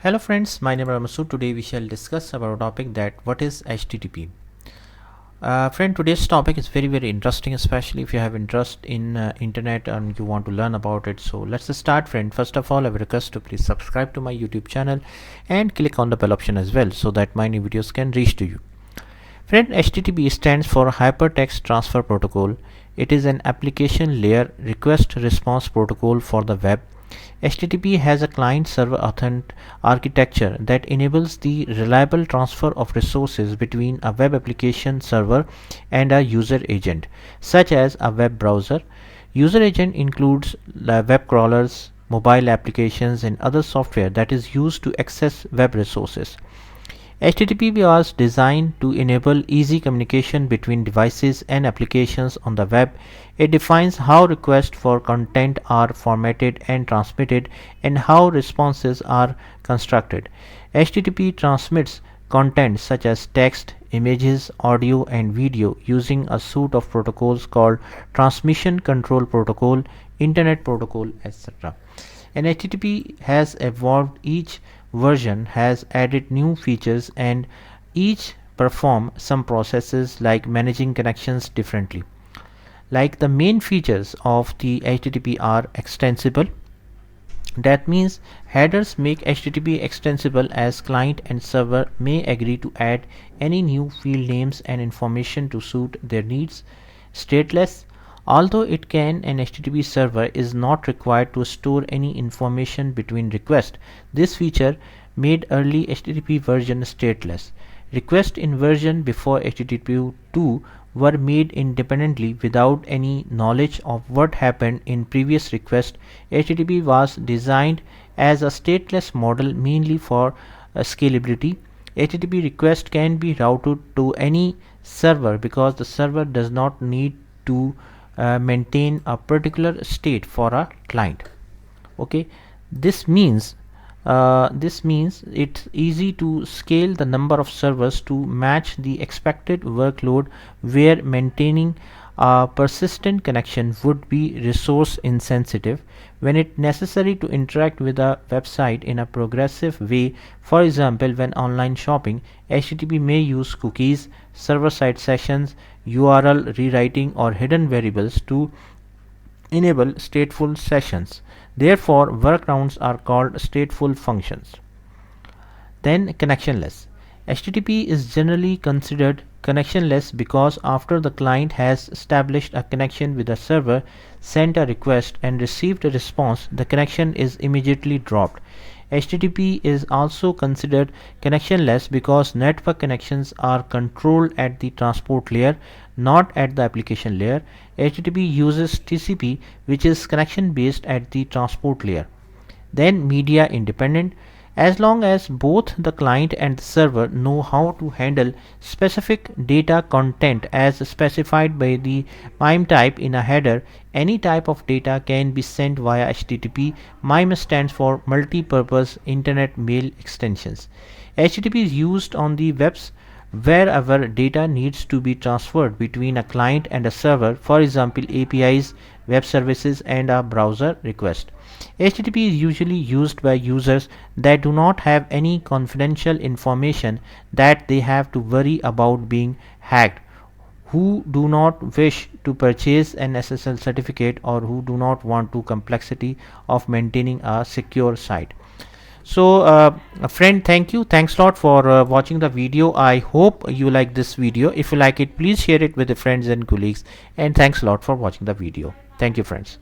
Hello friends, my name is Masood. Today we shall discuss about a topic that what is HTTP. Friend, today's topic is very interesting, especially if you have interest in internet and you want to learn about it. So let's start, friend. First of all, I would request to please subscribe to my YouTube channel and click on the bell option as well so that my new videos can reach to you. Friend, HTTP stands for Hypertext Transfer Protocol. It is an application layer request response protocol for the web. HTTP has a client-server architecture that enables the reliable transfer of resources between a web application server and a user agent, such as a web browser. User agent includes web crawlers, mobile applications, and other software that is used to access web resources. HTTP was designed to enable easy communication between devices and applications on the web. It defines how requests for content are formatted and transmitted and how responses are constructed. HTTP transmits content such as text, images, audio, and video using a suite of protocols called Transmission Control Protocol, Internet Protocol, etc. And HTTP has evolved. Each version has added new features and each perform some processes like managing connections differently. Like the main features of the HTTP are extensible. That means headers make HTTP extensible as client and server may agree to add any new field names and information to suit their needs. Stateless. Although it can, an HTTP server is not required to store any information between requests. This feature made early HTTP version stateless. Requests in version before HTTP 2 were made independently without any knowledge of what happened in previous request. HTTP was designed as a stateless model mainly for scalability. HTTP request can be routed to any server because the server does not need to maintain a particular state for a client. Okay, this means it's easy to scale the number of servers to match the expected workload, where maintaining a persistent connection would be resource insensitive. When it necessary to interact with a website in a progressive way, for example when online shopping, HTTP may use cookies, server-side sessions, URL rewriting, or hidden variables to enable stateful sessions. Therefore, workarounds are called stateful functions. Then connectionless. HTTP is generally considered connectionless because after the client has established a connection with the server, sent a request, and received a response, the connection is immediately dropped. HTTP is also considered connectionless because network connections are controlled at the transport layer, not at the application layer. HTTP uses TCP, which is connection based at the transport layer. Then media independent. As long as both the client and the server know how to handle specific data content as specified by the MIME type in a header, any type of data can be sent via HTTP. MIME stands for Multi-Purpose Internet Mail Extensions. HTTP is used on the webs wherever data needs to be transferred between a client and a server, for example APIs, web services, and a browser request. HTTP is usually used by users that do not have any confidential information that they have to worry about being hacked, who do not wish to purchase an SSL certificate, or who do not want to complexity of maintaining a secure site. So friend, thanks a lot for watching the video. I hope you like this video. If you like it, please share it with your friends and colleagues, and thanks a lot for watching the video. Thank you, friends.